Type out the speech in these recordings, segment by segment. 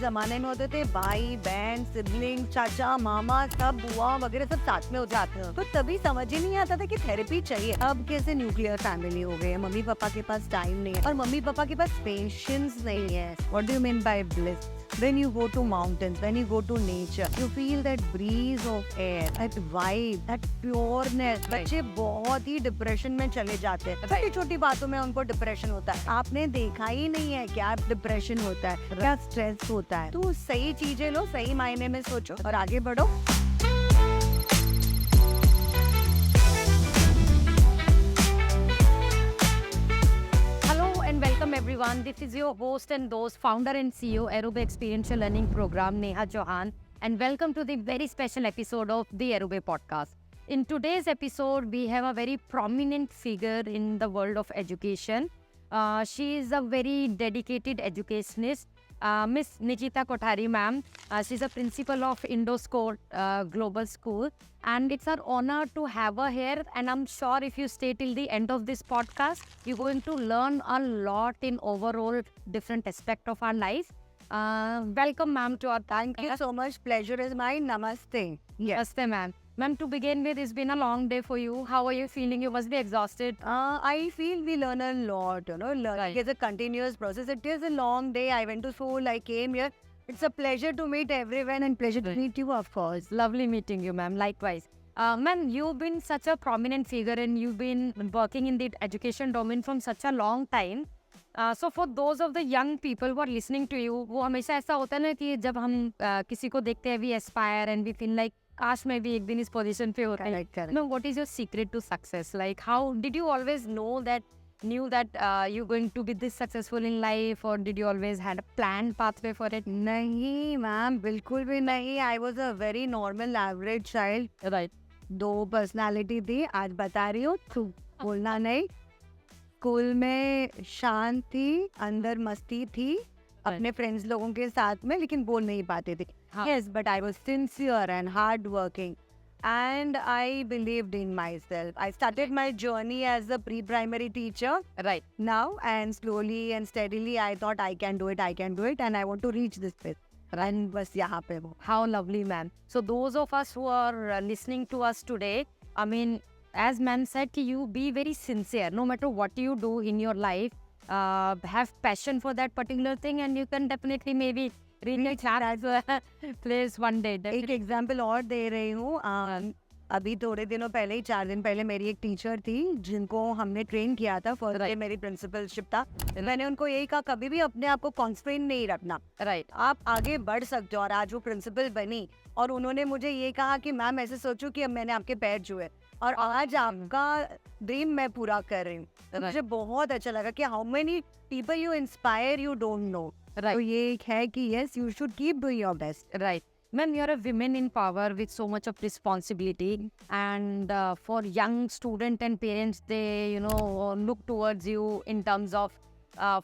जमाने में होते थे भाई बहन सिबलिंग चाचा मामा सब बुआ वगैरह सब साथ में हो जाते हैं, तो तभी समझ ही नहीं आता था कि थेरेपी चाहिए। अब कैसे न्यूक्लियर फैमिली हो गई है, मम्मी पापा के पास टाइम नहीं है और मम्मी पापा के पास पेशेंस नहीं है। What do you mean by bliss? When you go to mountains, when you go to nature, you feel that breeze of air, that vibe, that pureness. बच्चे बहुत ही depression में चले जाते हैं, छोटी छोटी बातों में उनको डिप्रेशन होता है। आपने देखा ही नहीं है क्या डिप्रेशन होता है, क्या स्ट्रेस होता है। तो सही चीजें लो, सही मायने में सोचो और आगे बढ़ो। Welcome everyone. This is your host and host, founder and CEO, Aerube Experiential Learning Program, Neha Chauhan, and welcome to the very special episode of the Aerube podcast. In today's episode, we have a very prominent figure in the world of education. She is a very dedicated educationist, Miss Nijita Kothari ma'am. She's a principal of Indoscore Global School, and it's our honor to have her here. And I'm sure if you stay till the end of this podcast, you're going to learn a lot in overall different aspect of our life. Welcome ma'am to our Thank you so much. Pleasure is mine. Namaste. Yes, ma'am. Ma'am, to begin with, it's been a long day for you. How are you feeling? You must be exhausted. I feel we learn a lot, learning is a continuous process. It is a long day. I went to school, I came here. It's a pleasure to meet everyone and pleasure to meet you, of course. Lovely meeting you, ma'am. Likewise. Ma'am, you've been such a prominent figure and you've been working in the education domain from such a long time. So for those of the young people who are listening to you, वो हमेशा ऐसा होता है ना कि जब हम किसी को देखते हैं, we aspire and we feel like काश मैं भी एक दिन इस पोजीशन पे होता है। No, what is your secret to success? Like, how did you always knew that you're going to be this successful in life, or did you always had a planned pathway for it? नहीं ma'am, बिल्कुल भी नहीं। I was a very normal average child. Right. 2 personality थी, आज बता रही हूँ, तू बोलना नहीं। स्कूल में शांत थी, अंदर मस्ती थी अपने फ्रेंड्स लोगों के साथ में, लेकिन बोल नहीं पाते थे। Yes, but I was sincere and hardworking, and I believed in myself. I started my journey as a pre-primary teacher. Right. Now, and slowly and steadily, I thought I can do it, and I want to reach this place. And बस यहाँ पे वो. How lovely, ma'am. So those of us who are listening to us today, I mean, as ma'am said, you be very sincere. No matter what you do in your life, have passion for that particular thing, and you can definitely maybe reach that place one day. एक example और दे रही हूँ। अभी थोड़े दिनों पहले ही 4 दिन पहले मेरी एक टीचर थी जिनको हमने ट्रेन किया था। फर्स्ट डे मेरी प्रिंसिपलशिप था। मैंने उनको यही कहा, कभी भी अपने आप को कॉन्स्ट्रेंट नहीं रखना। राइट। आप आगे बढ़ सकते हो। और आज वो प्रिंसिपल बनी और उन्होंने मुझे ये कहा कि मैम ऐसे सोचो कि अब मैंने आपके पैर छुए और आज आपका ड्रीम मैं पूरा कर रही हूँ। मुझे बहुत अच्छा लगा कि how many people you inspire you don't know. तो ये एक है कि yes, you should keep doing your best. Right. Ma'am, you're a woman in power with so much of responsibility, and for young student and parents, they look towards you in terms of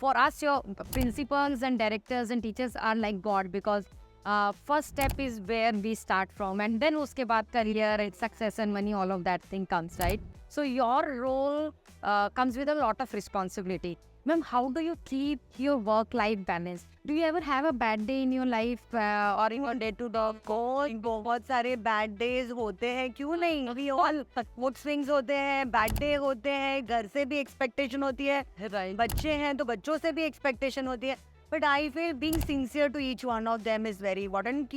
for us, your principals and directors and teachers are like God, because first step is where we start from, and then uske baad career and success and money, all of that thing comes, right? So your role comes with a lot of responsibility. Ma'am, how do you keep your work-life balance? Do you ever have a bad day in your life or in your day-to-day? बहुत सारे bad days होते हैं, क्यों नहीं? We all mood swings होते हैं, bad day होते हैं, घर से भी एक्सपेक्टेशन होती है, Right. बच्चे हैं तो बच्चों से भी एक्सपेक्टेशन होती है। But I feel being sincere to each one of them is very important.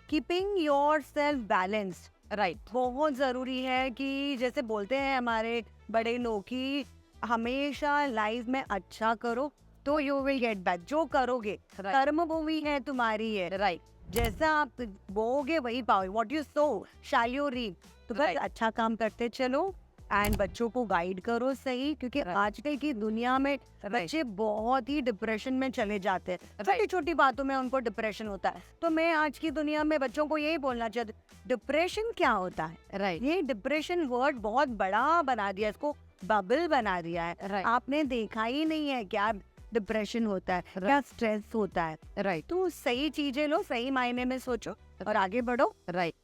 Keeping yourself balanced. Right. बहुत जरूरी है कि जैसे बोलते हैं हमारे बड़े लोग कि हमेशा लाइफ में अच्छा करो तो यू विल गेट बैक। जो करोगे कर्म भूमि है तुम्हारी है। Right. जैसा आप बोओगे वही पाओगे। What you sow shall you reap. तो बस Right. अच्छा काम करते चलो एंड बच्चों को गाइड करो सही, क्योंकि आजकल की दुनिया में बच्चे बहुत ही डिप्रेशन में चले जाते हैं। छोटी छोटी बातों में उनको डिप्रेशन होता है। तो मैं आज की दुनिया में बच्चों को यही बोलना चाहती हूँ, डिप्रेशन क्या होता है? Right. ये डिप्रेशन वर्ड बहुत बड़ा बना दिया, इसको बबल बना दिया है। Right. आपने देखा ही नहीं है क्या डिप्रेशन होता है, क्या स्ट्रेस होता है। Right. तो सही चीजें लो, सही मायने में सोचो और आगे बढ़ो। Right.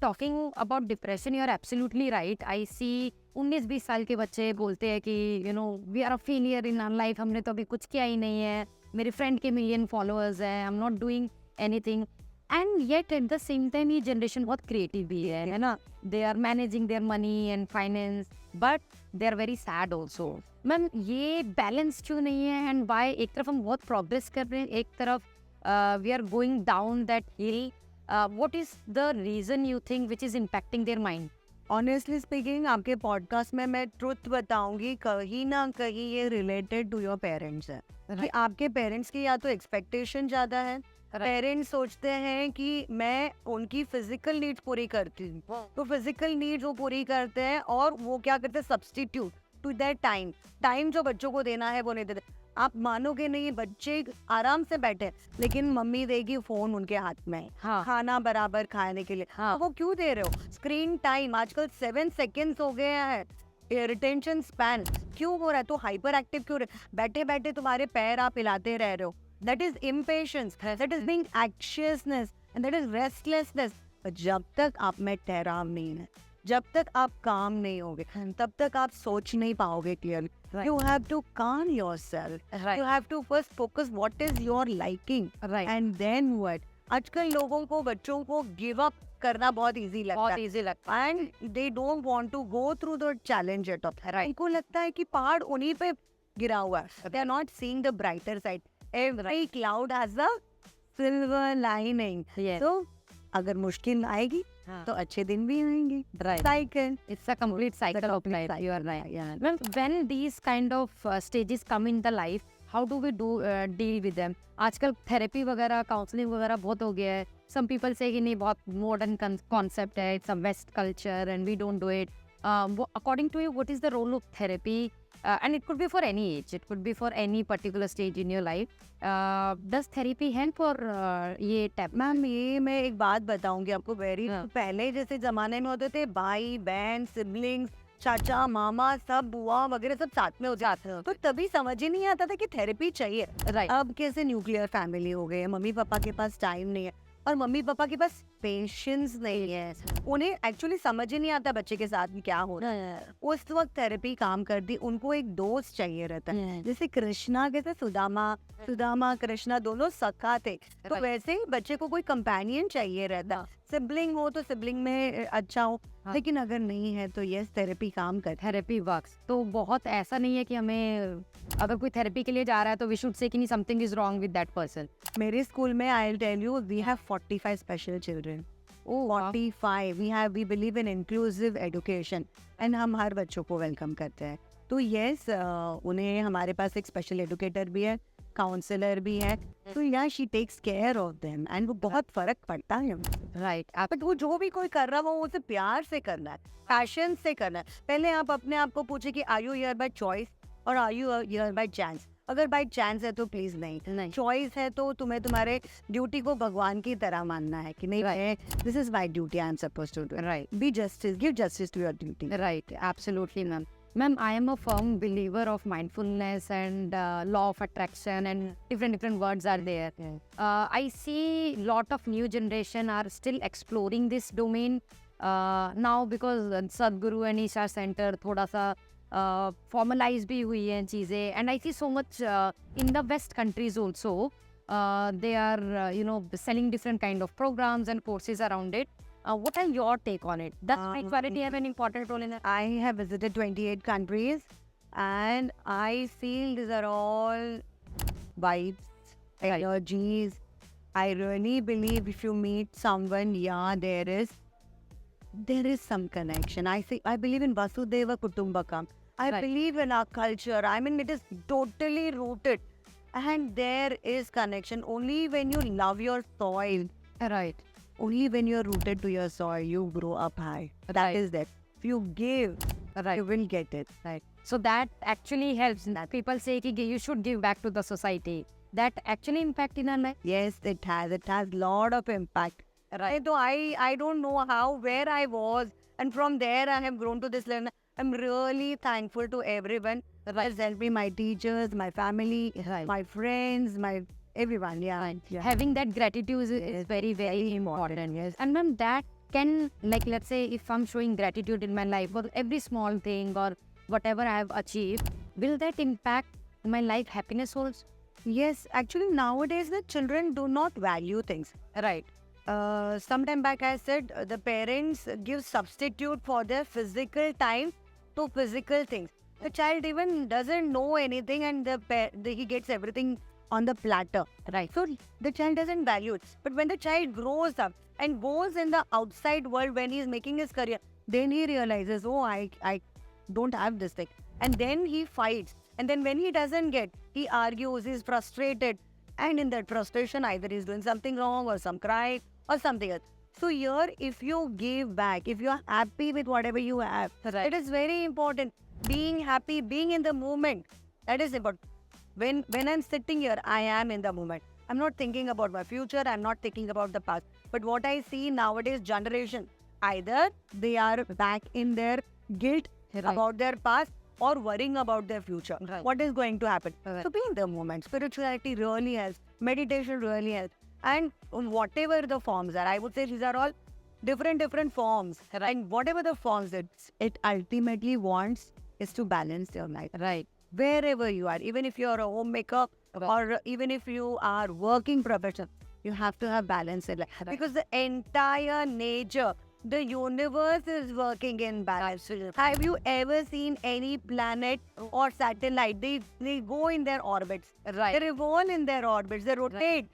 Talking about depression, you are absolutely right. I see 19-20 साल के बच्चे बोलते हैं कि we are a failure in our life. हमने तो अभी कुछ किया ही नहीं है, मेरे फ्रेंड के मिलियन फॉलोअर्स हैं, I am not doing anything. And yet at the same time ये generation बहुत creative भी है ना? They are managing their money and finance, but they are very sad also. Ma'am ये balance क्यों नहीं है? And why एक तरफ हम बहुत progress कर रहे हैं, एक तरफ we are going down that hill. What is the reason you think which is impacting their mind? Honestly speaking, आपके पॉडकास्ट में मैं ट्रुथ बताऊंगी, कहीं ना कहीं ये रिलेटेड टू योर पेरेंट्स है कि आपके पेरेंट्स की या तो एक्सपेक्टेशन ज़्यादा है। पेरेंट्स सोचते हैं कि मैं उनकी फिजिकल नीड्स पूरी करती हूँ, तो फिजिकल नीड्स वो पूरी करते हैं और वो क्या करते हैं, सब्सटीट्यूट टू दैट टाइम जो बच्चों को देना है वो नहीं देते। आप मानोगे नहीं, बच्चे आराम से बैठे लेकिन मम्मी देगी फोन उनके हाथ में, खाना बराबर खाने के लिए। तो वो क्यों दे रहे हो? स्क्रीन टाइम आजकल 7 सेकेंड्स हो गए हैं। रिटेंशन स्पैन क्यों हो रहा है? तो हाइपर एक्टिव क्यों रहे? बैठे बैठे तुम्हारे पैर आप हिलाते रह रहे हो। That is impatience, that is being anxiousness and that is restlessness. जब तक आप में ठहराव नहीं है, जब तक आप काम नहीं होगे, तब तक आप सोच नहीं पाओगे clearly. You have to calm yourself. You have to first focus what is your liking. And then what? आजकल लोगों को, बच्चों को give up करना बहुत easy लगता है। And they don't want to go through the challenge at all. उनको लगता है कि पहाड़ उन्हीं पे गिरा हुआ है। They are not seeing the brighter side. Every cloud has a silver lining. So अगर मुश्किल आएगी तो अच्छे दिन भी आएंगे। Cycle. It's a complete cycle of life. You are right. Yeah. When these kind of stages come in the life, how do we deal with them? आजकल therapy वगैरह, काउंसलिंग वगैरह बहुत हो गया है। Some people say कि नहीं, बहुत modern concept है, it's a West culture and we don't do it. According to you, what is the role of therapy? And it could be for any age, it could be for any particular stage in your life. Does therapy help for ये tap? Ma'am ये मैं एक बात बताऊंगी आपको। पहले जैसे जमाने में होते थे भाई बहन, सिबलिंग्स, चाचा मामा, सब बुआ वगैरह सब साथ में हो जाते हैं, तो तभी समझ ही नहीं आता था कि थेरेपी चाहिए। अब कैसे न्यूक्लियर फैमिली हो गई है, मम्मी पापा के पास टाइम नहीं है और मम्मी पापा के पास पेशेंस नहीं है। उन्हें एक्चुअली समझ ही नहीं आता बच्चे के साथ क्या हो रहा है। उस वक्त थेरेपी काम करती, उनको एक दोस्त चाहिए रहता है। जैसे कृष्णा कैसे सुदामा कृष्णा दोनों सखा थे, तो वैसे ही बच्चे को कोई कंपेनियन चाहिए रहता। सिबलिंग हो तो सिबलिंग में अच्छा हो, लेकिन अगर नहीं है तो यस थेरेपी काम कर। Therapy works. तो बहुत ऐसा नहीं है कि हमें अगर कोई थेरेपी के लिए जा रहा है तो वी शुड से कि नहीं something is wrong with that person. मेरे स्कूल में I will tell you we have 45 special children. 45 we believe in inclusive education and हम हर बच्चों को वेलकम करते हैं। तो यस उन्हें हमारे पास एक स्पेशल एजुकेटर भी है, काउंसलर भी है, तो या she takes care of them and वो बहुत फर्क पड़ता है। बट वो जो भी कोई कर रहा है वो उसे प्यार से करना है, पैशन से करना है। पहले आप अपने आप को पूछे कि are you here by choice और are you here by chance. अगर बाय चांस है तो प्लीज नहीं, चॉइस है तो तुम्हें तुम्हारे ड्यूटी को भगवान की तरह मानना है कि नहीं, this is my duty, I am supposed to do. Be justice, give justice to your duty. Absolutely ma'am. Ma'am, I am a firm believer of mindfulness and law of attraction, and different words are there. I see lot of new generation are still exploring this domain now because Sadhguru and Isha Center थोड़ा सा formalize भी हुई हैं चीज़ें, and I see so much in the West countries also. They are selling different kind of programs and courses around it. What are your take on it? Does spirituality have an important role in it? I have visited 28 countries and I feel these are all vibes, energies. I really believe if you meet someone, there is some connection. I believe in Vasudeva Kutumbakam. I believe in our culture. I mean, it is totally rooted. And there is connection only when you love your soil. Only when you're rooted to your soil, you grow up high. That is that. If you give, you will get it. So that actually helps. People say कि you should give back to the society. That actually impact in our life? Yes, it has. It has lot of impact. So I don't know where I was, and from there I have grown to this level. I'm really thankful to everyone. Has helped me, my teachers, my family, my friends, everyone. Having that gratitude is very, very important. Yes. And ma'am, that can, like, let's say if I'm showing gratitude in my life for every small thing or whatever I have achieved, will that impact my life happiness also? Yes, actually nowadays the children do not value things. Right. Sometime back I said the parents give substitute for their physical time to physical things. The child even doesn't know anything and he gets everything on the platter. Right. So the child doesn't value it. But when the child grows up and goes in the outside world when he's making his career, then he realizes, oh, I don't have this thing. And then he fights. And then when he doesn't get, he argues, he's frustrated. And in that frustration, either he's doing something wrong or some crime or something else. So here, if you give back, if you are happy with whatever you have, Right. it is very important. Being happy, being in the moment, that is important. When I'm sitting here, I am in the moment. I'm not thinking about my future. I'm not thinking about the past. But what I see nowadays generation, either they are back in their guilt Right. about their past or worrying about their future. Right. What is going to happen? Right. So be in the moment. Spirituality really helps. Meditation really helps. And whatever the forms are, I would say these are all different forms. Right. And whatever the forms it ultimately wants is to balance your life. Right. Wherever you are, even if you're a homemaker or even if you are working professional, you have to have balance in life. Right. Because the entire nature, the universe is working in balance. Have you ever seen any planet or satellite? They go in their orbits. Right. They revolve in their orbits. They rotate.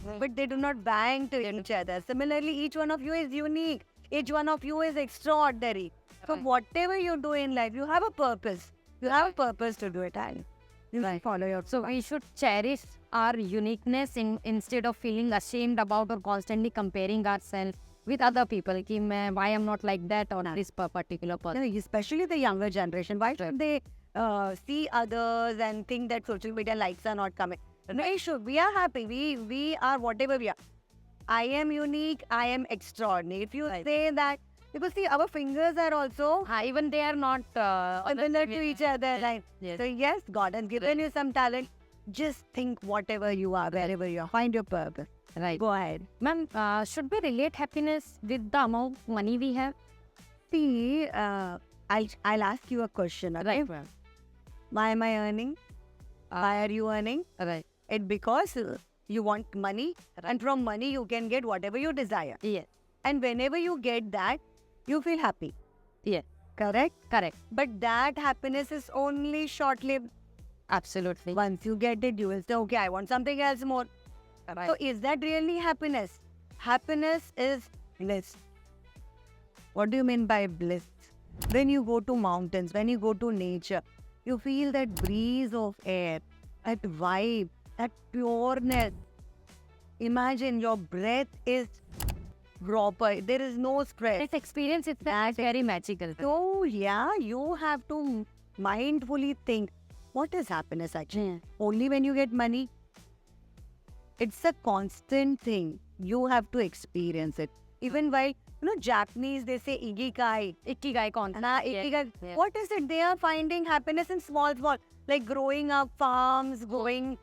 Right. But they do not bang to each other. Similarly, each one of you is unique. Each one of you is extraordinary. So Right. whatever you do in life, you have a purpose. You have a purpose to do it, and you Right. follow your. So we should cherish our uniqueness instead of feeling ashamed about or constantly comparing ourselves with other people. Ki main, why I'm not like that or this particular person. No, especially the younger generation. Why should they see others and think that social media likes are not coming? No issue. We are happy. We are whatever we are. I am unique. I am extraordinary. If you Right. say that, because see, our fingers are also Even they are not similar to each other, right? Yes. So yes, God has given you some talent. Just think whatever you are, wherever you are, find your purpose. Right. Go ahead. Ma'am, should we relate happiness with the amount of money we have? See, I'll ask you a question. Okay? Right, ma'am. Why am I earning? Why are you earning? Right. It because you want money, and from money you can get whatever you desire. Yes. And whenever you get that, you feel happy. Yes. Correct? Correct. But that happiness is only short-lived. Absolutely. Once you get it, you will say, okay, I want something else more. Right. So is that really happiness? Happiness is bliss. What do you mean by bliss? When you go to mountains, when you go to nature, you feel that breeze of air, that vibe, that pureness. Imagine your breath is proper. There is no stress. This experience is very magical. So yeah, you have to mindfully think, what is happiness actually? Yeah. Only when you get money? It's a constant thing. You have to experience it. Even while, Japanese, they say ikigai. Ikigai concept. Ikigai. Yes. What is it? They are finding happiness in small, like growing up farms, growing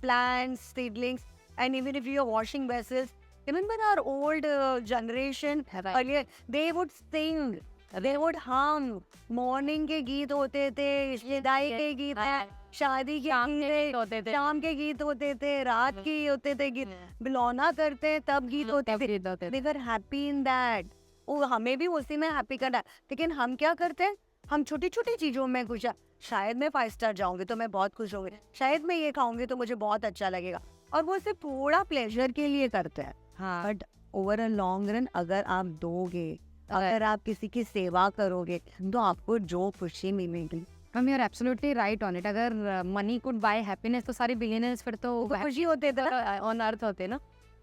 plants, seedlings, and even if you are washing vessels. Remember our old generation Right. earlier, they would sing, they would hum. Morning के गीत होते थे, विदाई के गीत हैं, शादी के शाम के गीत गीत होते थे। शाम के गीत होते थे, रात के होते थे गीत, बिलौना करते तब गीत होते थे। They were happy in that. वो हमें भी उसी में हैप्पी करना है। लेकिन हम क्या करते हैं? हम छोटी छोटी चीजों में खुश है। शायद मैं 5 स्टार जाऊंगी तो मैं बहुत खुश होंगी, शायद मैं ये खाऊंगी तो मुझे बहुत अच्छा लगेगा, और वो सिर्फ थोड़ा प्लेजर के लिए करते हैं। हाँ. But over a long run अगर आप दोगे, अगर आप किसी की सेवा करोगे, तो आपको जो खुशी मिलेगी, Ma'am, you're absolutely right on it. अगर money could buy happiness तो सारे billionaires फिर तो खुशी होते थे ना। on earth होते ना,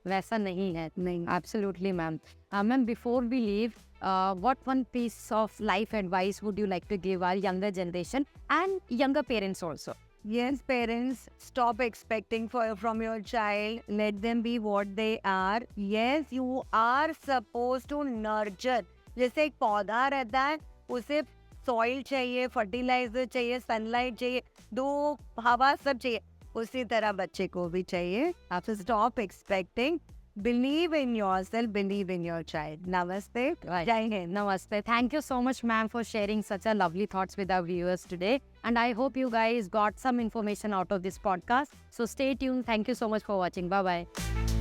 वैसा नहीं है. नहीं। Absolutely, ma'am. Ma'am, before we leave, what one piece of life advice would you like to give our younger generation and younger parents also? Yes, parents, stop expecting from your child. Let them be what they are. Yes, you are supposed to nurture. जैसे एक पौधा रहता है, उसे soil चाहिए, fertiliser चाहिए, sunlight चाहिए, धूप, हवा सब चाहिए. उसी तरह बच्चे को भी चाहिए. So stop expecting. Believe in yourself. Believe in your child. Namaste. Right. Jai Hind. Namaste. Thank you so much, ma'am, for sharing such a lovely thoughts with our viewers today. And I hope you guys got some information out of this podcast. So stay tuned. Thank you so much for watching. Bye bye.